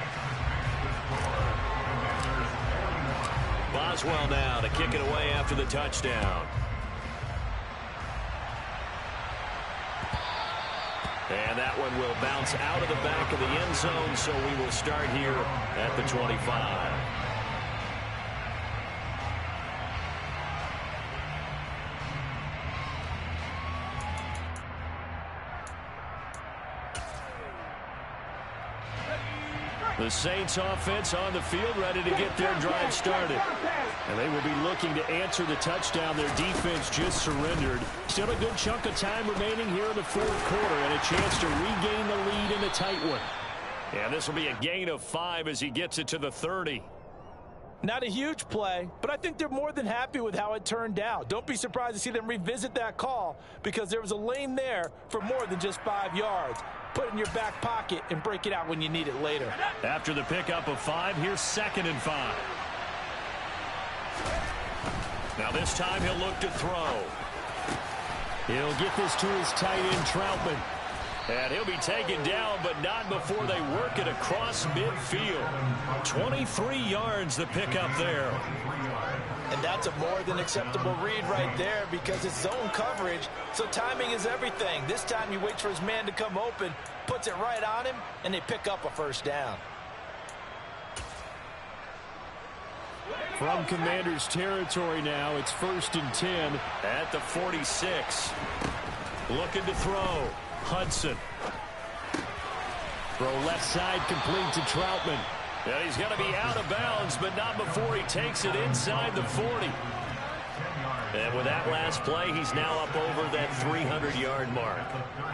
Boswell now to kick it away after the touchdown. And that one will bounce out of the back of the end zone, so we will start here at the 25. The Saints offense on the field ready to get their drive started. And they will be looking to answer the touchdown their defense just surrendered. Still a good chunk of time remaining here in the fourth quarter and a chance to regain the lead in a tight one. And this will be a gain of 5 as he gets it to the 30. Not a huge play, but I think they're more than happy with how it turned out. Don't be surprised to see them revisit that call because there was a lane there for more than just 5 yards. Put it in your back pocket and break it out when you need it later. After the pickup of 5, here's 2nd and 5. Now this time he'll look to throw. He'll get this to his tight end, Troutman. And he'll be taken down, but not before they work it across midfield. 23 yards the pickup there. And that's a more than acceptable read right there because it's zone coverage, so timing is everything. This time he waits for his man to come open, puts it right on him, and they pick up a first down. From Commanders territory now, it's 1st and 10 at the 46. Looking to throw. Hudson. Throw left side complete to Troutman. And he's going to be out of bounds, but not before he takes it inside the 40. And with that last play, he's now up over that 300-yard mark.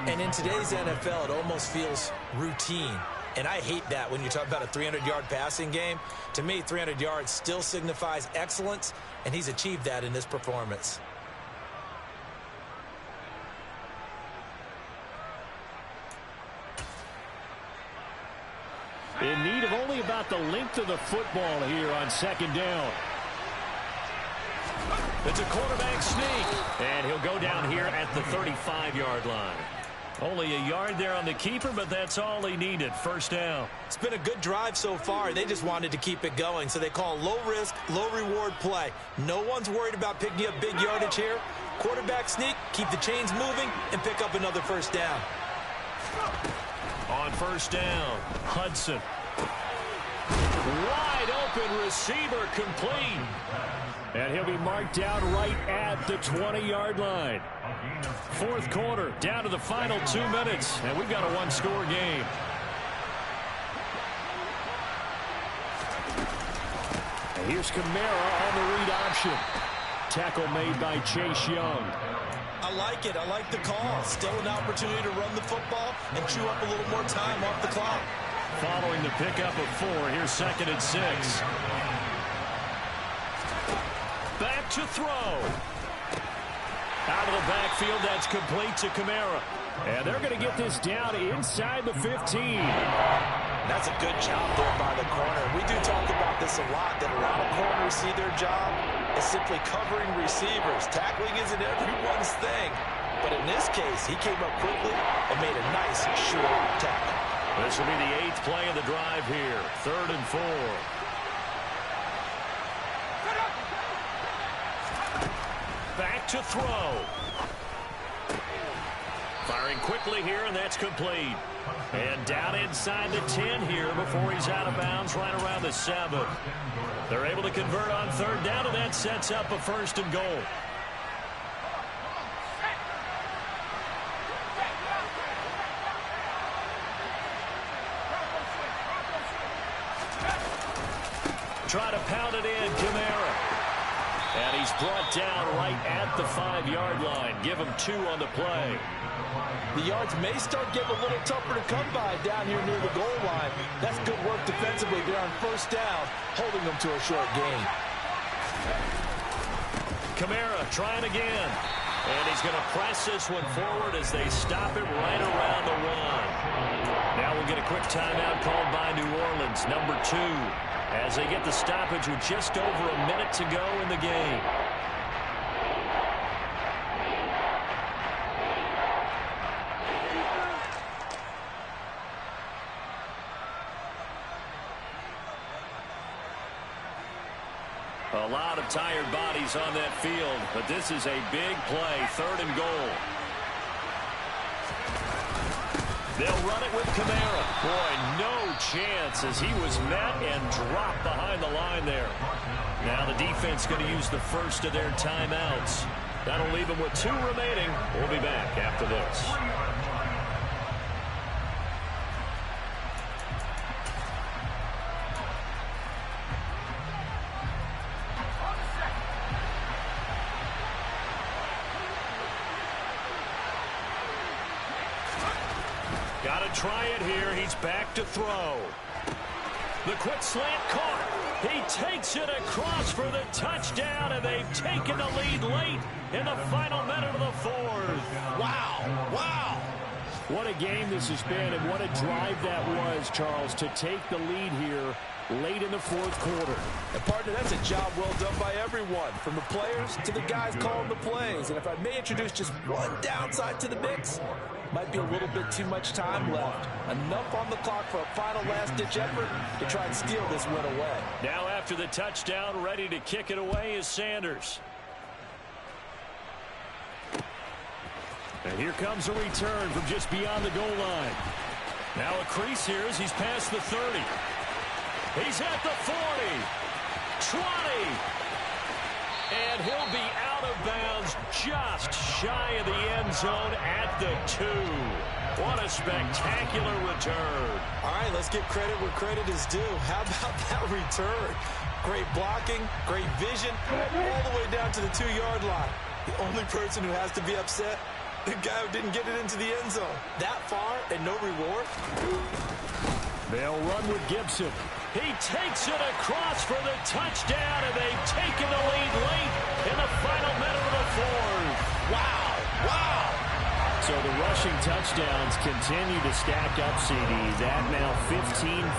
And in today's NFL, it almost feels routine. And I hate that when you talk about a 300-yard passing game. To me, 300 yards still signifies excellence, and he's achieved that in this performance. In need of only about the length of the football here on 2nd down. It's a quarterback sneak. And he'll go down here at the 35-yard line. Only a yard there on the keeper, but that's all he needed. First down. It's been a good drive so far. They just wanted to keep it going, so they call low-risk, low-reward play. No one's worried about picking up big yardage here. Quarterback sneak, keep the chains moving, and pick up another first down. On first down, Hudson. Wide open receiver complete. And he'll be marked down right at the 20-yard line. Fourth quarter, down to the final 2 minutes, and we've got a one-score game. And here's Kamara on the read option. Tackle made by Chase Young. I like it. I like the call. Still an opportunity to run the football and chew up a little more time off the clock. Following the pickup of 4, here's 2nd and 6. Back to throw. Out of the backfield, that's complete to Kamara. And they're going to get this down inside the 15. That's a good job there by the corner. We do talk about this a lot, that a lot of corners see their job as simply covering receivers. Tackling isn't everyone's thing. But in this case, he came up quickly and made a nice, short tackle. This will be the 8th play of the drive here. 3rd and 4. Back to throw. Firing quickly here, and that's complete. And down inside the 10 here before he's out of bounds right around the 7. They're able to convert on 3rd down, and that sets up a 1st and goal. Try to pound it in, Kamara. And he's brought down right at the 5-yard line. Give him 2 on the play. The yards may start getting a little tougher to come by down here near the goal line. That's good work defensively there on 1st down, holding them to a short gain. Kamara trying again. And he's going to press this one forward as they stop it right around the 1. Now we'll get a quick timeout called by New Orleans, number 2. As they get the stoppage with just over a minute to go in the game. A lot of tired bodies on that field, but this is a big play, 3rd and goal. They'll run it with Kamara. Boy, no chance as he was met and dropped behind the line there. Now the defense going to use the first of their timeouts. That'll leave them with 2 remaining. We'll be back after this. Got to try it here. He's back to throw. The quick slant caught. He takes it across for the touchdown, and they've taken the lead late in the final minute of the 4th. Wow. Wow. What a game this has been, and what a drive that was, Charles, to take the lead here late in the 4th quarter. And partner, that's a job well done by everyone, from the players to the guys calling the plays. And if I may introduce just one downside to the mix, might be a little bit too much time left. Enough on the clock for a final last-ditch effort to try and steal this win away. Now after the touchdown, ready to kick it away is Sanders. And here comes a return from just beyond the goal line. Now a crease here as he's past the 30. He's at the 40. 20. And he'll be out of bounds just shy of the end zone at the 2. What a spectacular return. All right, let's give credit where credit is due. How about that return? Great blocking, great vision, all the way down to the 2-yard line. The only person who has to be upset, the guy who didn't get it into the end zone. That far and no reward. They'll run with Gibson. He takes it across for the touchdown, and they've taken the lead late in the final minute of the 4th. Wow, wow. So the rushing touchdowns continue to stack up, CD. That now 15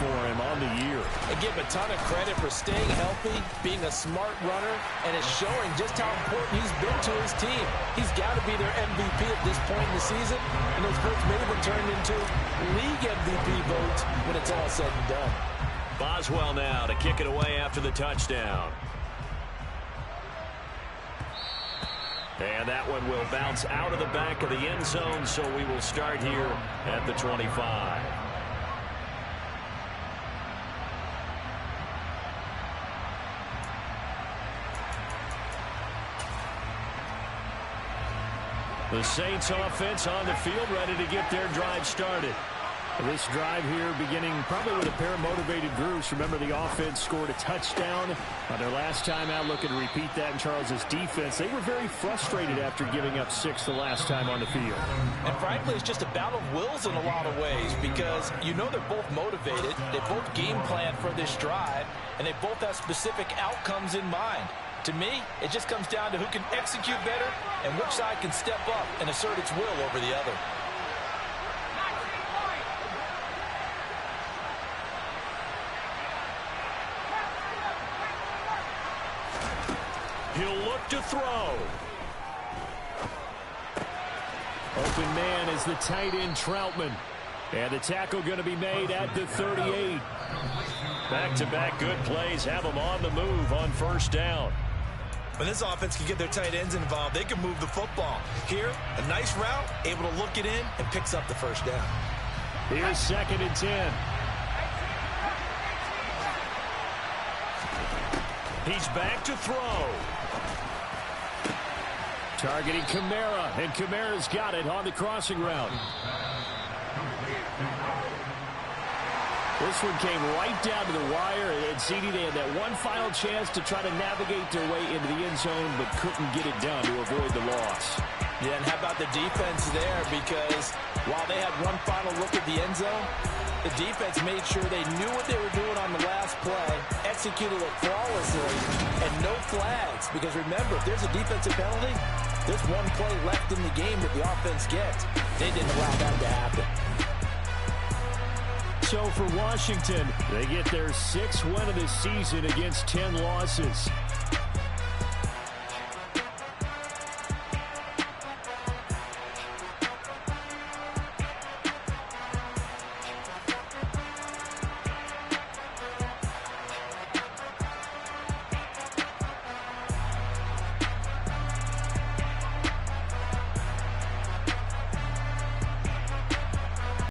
for him on the year. I give him a ton of credit for staying healthy, being a smart runner, and it's showing just how important he's been to his team. He's got to be their MVP at this point in the season, and those votes may have been turned into league MVP votes when it's all said and done. Boswell now to kick it away after the touchdown. And that one will bounce out of the back of the end zone, so we will start here at the 25. The Saints offense on the field, ready to get their drive started. This drive here beginning probably with a pair of motivated groups. Remember, the offense scored a touchdown on their last time out. Looking to repeat that in Charles's defense. They were very frustrated after giving up 6 the last time on the field. And frankly, it's just a battle of wills in a lot of ways because you know they're both motivated. They both game plan for this drive, and they both have specific outcomes in mind. To me, it just comes down to who can execute better and which side can step up and assert its will over the other. He'll look to throw. Open man is the tight end, Troutman. And the tackle going to be made at the 38. Back-to-back good plays have them on the move on first down. When this offense can get their tight ends involved, they can move the football. Here, a nice route, able to look it in, and picks up the first down. Here's 2nd and 10. He's back to throw. Targeting Kamara, and Kamara's got it on the crossing route. This one came right down to the wire, and CD, they had that one final chance to try to navigate their way into the end zone, but couldn't get it done to avoid the loss. Yeah, and how about the defense there? Because while they had one final look at the end zone, the defense made sure they knew what they were doing on the last play, executed it flawlessly, and no flags. Because remember, if there's a defensive penalty, there's one play left in the game that the offense gets. They didn't allow that to happen. So for Washington, they get their 6th win of the season against 10 losses.